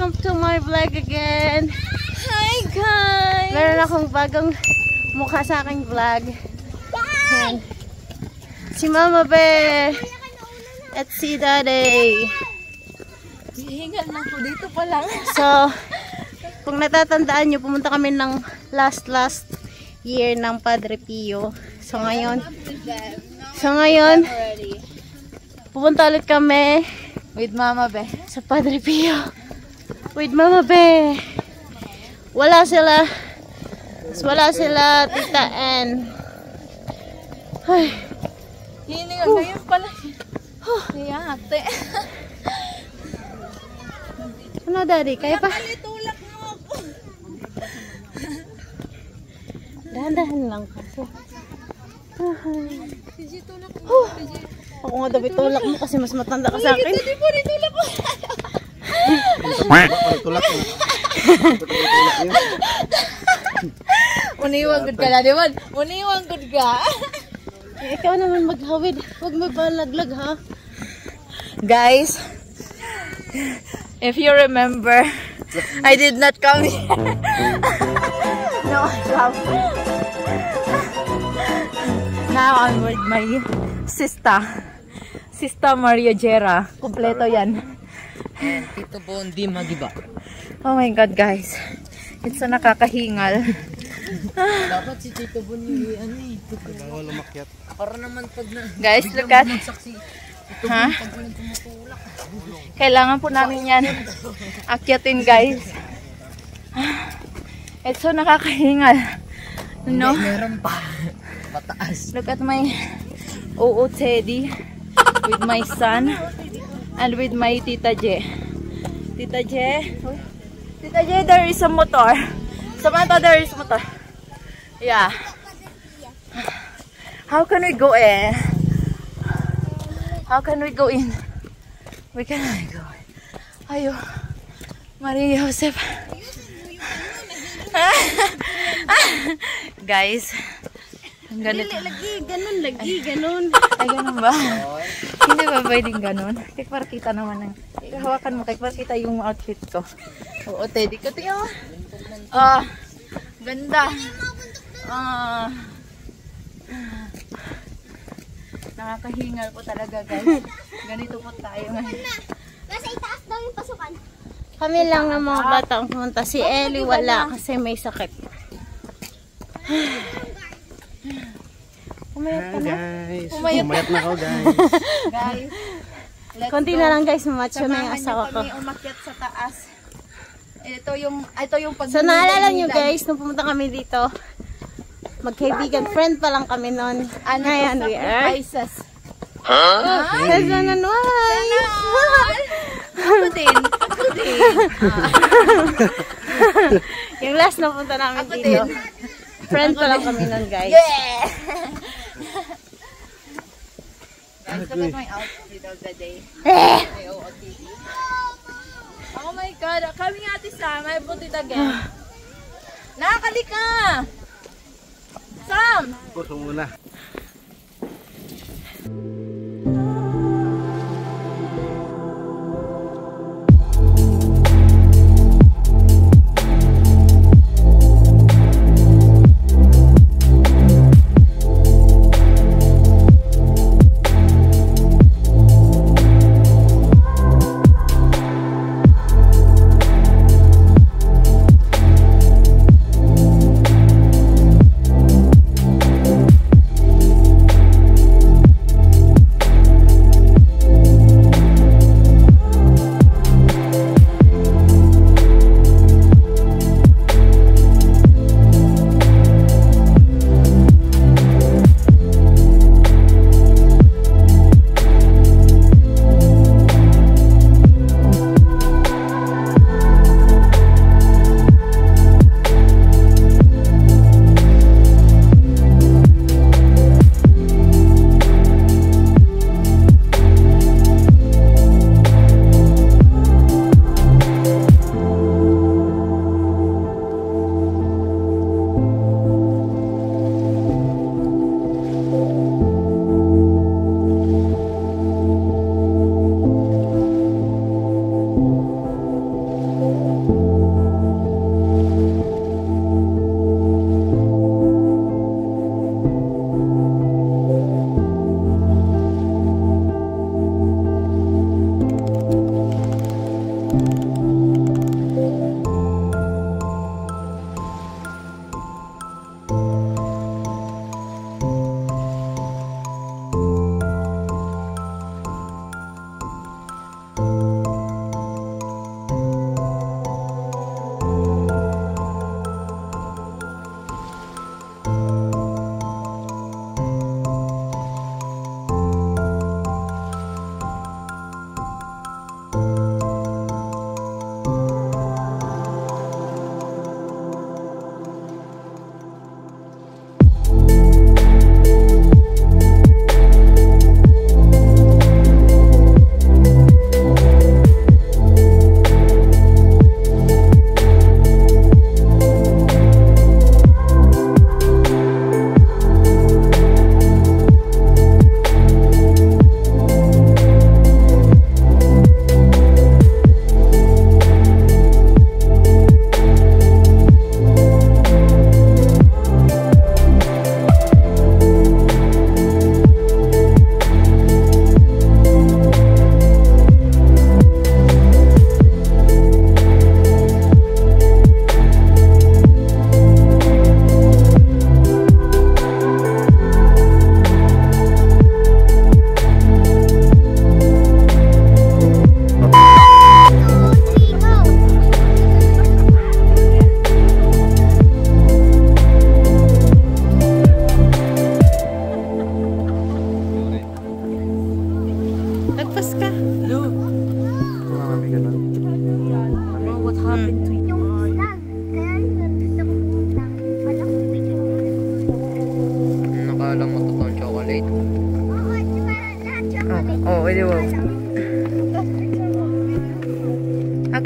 Welcome to my vlog again. Hi guys! Meron akong bagong mukha sa aking vlog. Yan. Si Mama Be at si Daddy. Hihingal na po dito pa lang. So, kung natatandaan nyo, pumunta kami ng last year ng Padre Pio. So ngayon, pupunta ulit kami With Mama Be. sa Padre Pio. With Mama Be. Wala sila, Tita N. Ay. Hihingal na yun pala. Kaya ate. Ano, Daddy? Kaya pa? Tulak mo ako. Dahan-dahan lang kasi. TJ, tulak mo. TJ. Ako nga daw itulak mo kasi mas matanda ka sa akin. Hindi po, tulak mo. Tulak mo. Uniwang good ka na, di ba? Uniwang good ka. Eh, ikaw naman maghawid. Huwag magpalaglag, ha? Guys, if you remember, I did not come here. No, I come. Now I'm with my Sister Maria Jera. Kompleto yan. Tito Bondi Magiba. Oh my God, guys. It's so nakakahingal. Dapat si Tito Bondi, ano eh. Bawal umakyat. Para naman pag na... Guys, look at... Ha? Kailangan po namin yan akyatin, guys. It's so nakakahingal. No? Meron pa. Pataas. Look at my Teddy with my son and with my Tita J. Tita J, there is a motor. Samantha, there is a motor. Yeah. How can we go in? How can we go in? We cannot go in. Ayo, Maria Joseph. Guys, ganito. Lagi, ganun. Ay, ganun ba? Hindi ba pwedeng ganun? Kaya para kita naman ng... Hawakan mo, kaya para kita yung outfit ko. Oo, Teddy ko. Tingnan mo. Ganda. Nakakahingal po talaga, guys. Ganito po tayo ngayon. Nasa itaas daw yung pasukan. Kami lang ng mga batang pumunta. Si Ellie wala kasi may sakit. Umayat ka na? Guys, umayat na ako, guys. Guys, let's Konti go. na lang, guys. Macho na yung Samahan asawa niyo ko. kami umakyat sa taas. Ito yung pag... So naalala nyo, guys, nung pumunta kami dito, magkaibigan, friend pa lang kami noon. Ngayon, we are... Sacrifices. Sana naman! Ako din. Yung last na punta namin Ako dito. din. Friend pa lang kami noon, guys. Yeah! Guys, look at my outfit of the day. May OOTD. Oh my God! Kami nga Ate Sam, I put it again. Nakakalika! Sam! Puso muna.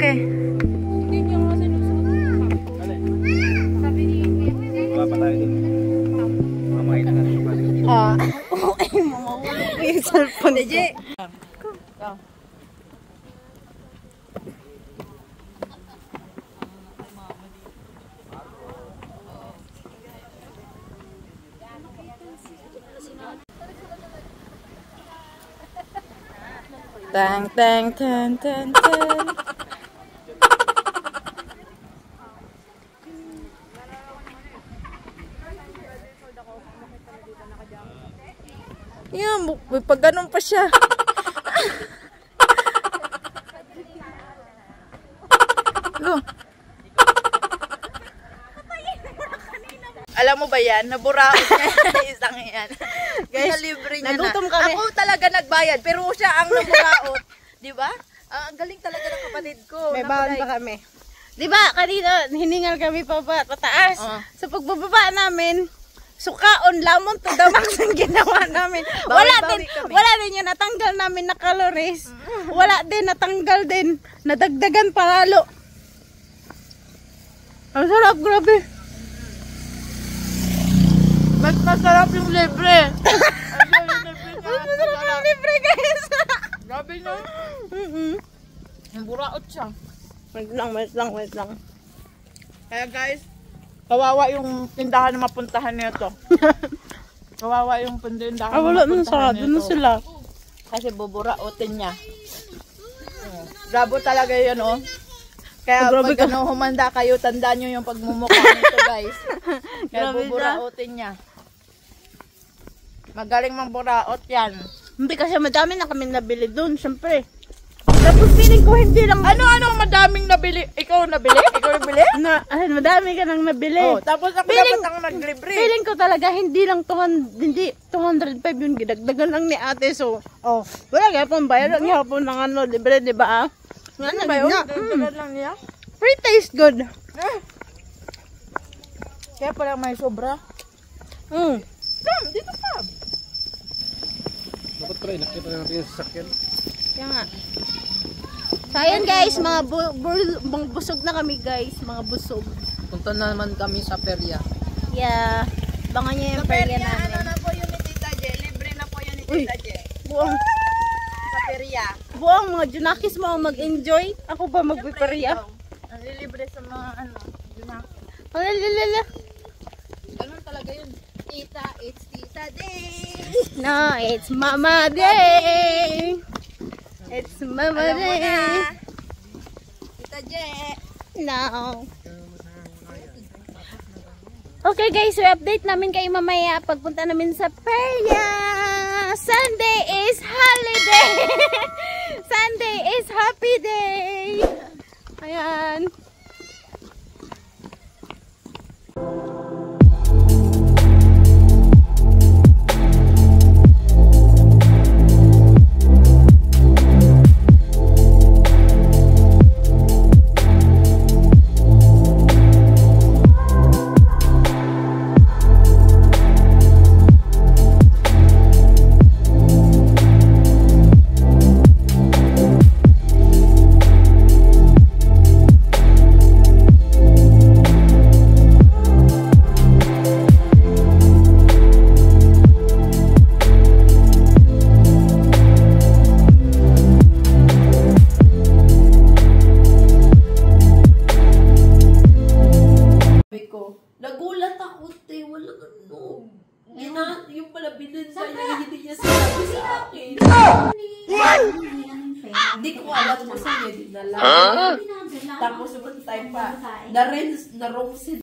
Okay. Wala pa tayo dun. Mamay na natin pa rin. Yung cellphone. DJ. Tang tang tang tang tang. Yan, pag ganun pa siya. Go. Alam mo ba yan? Naburaot niya isang yan. Guys, libre niya nagutom na. kami. Ako talaga nagbayad, pero siya ang naburaot. Di ba? Ang galing talaga ng kapatid ko. May baon pa kami. Di ba, kanina hiningal kami pataas. Sa pagbababa namin, sukaon lamon to the max ang ginawa namin. Wala din yung natanggal namin na calories. Wala din, natanggal din. Nadagdagan palalo. Ang sarap, grabe. Mas masarap yung libre. Mas masarap yung libre, guys. Grabe na. Naburaot siya. Wait lang. Kaya guys, kawawa yung tindahan na mapuntahan nito. Kawawa yung tindahan na Wala na mapuntahan sarado na sila. Kasi buburaotin niya. Bravo talaga yun, oh. Kaya Grabe pag humanda kayo, tandaan nyo yung pagmumukha nito, guys. Kaya Grabe buburaotin niya. Magaling mamburaot yan. Hindi kasi madami na kami nabili doon, syempre. Tapos feeling ko hindi lang... Ano ang madaming nabili? Ikaw nabili? Madami ka nang nabili. Oh, tapos ako dapat ang naglibre. Feeling ko talaga hindi 205 yung gidagdagan lang ni ate. So, wala kaya pong bayad ang hapon ng libre, di ba? Ano ba yun? Dagdagan lang niya? Free taste good. Kaya pala may sobra. Dito pa. Dapat pala, nakita natin yung sasakyan. Kaya nga. So, ayan guys, mga busog na kami guys. Mga busog. Punta na naman kami sa perya. Yeah. Bangan nyo yung perya namin. Ano na po yun ni Tita Je? Libre na po yun ni Uy. Tita Je. Buang, Sa perya. buang mga junakis mo ang mag-enjoy. Ako ba magpiperya? Ang libre sa mga Junak. Alalala. Ganun talaga yun. Tita, it's Tita Day. No, it's Mama Day. It's Mama Alam mo Day. na. Tita Je. No. Okay guys, so update namin kayo mamaya pagpunta namin sa Perya. Sunday is holiday. Sunday is happy day. Ayan. Nagulat ako, te. Walang ano. Yung pala binunsa niya, hindi niya sinabi sa akin. Hindi ko alam kung saan niya dinala. Tapos one time pa, na-wrong send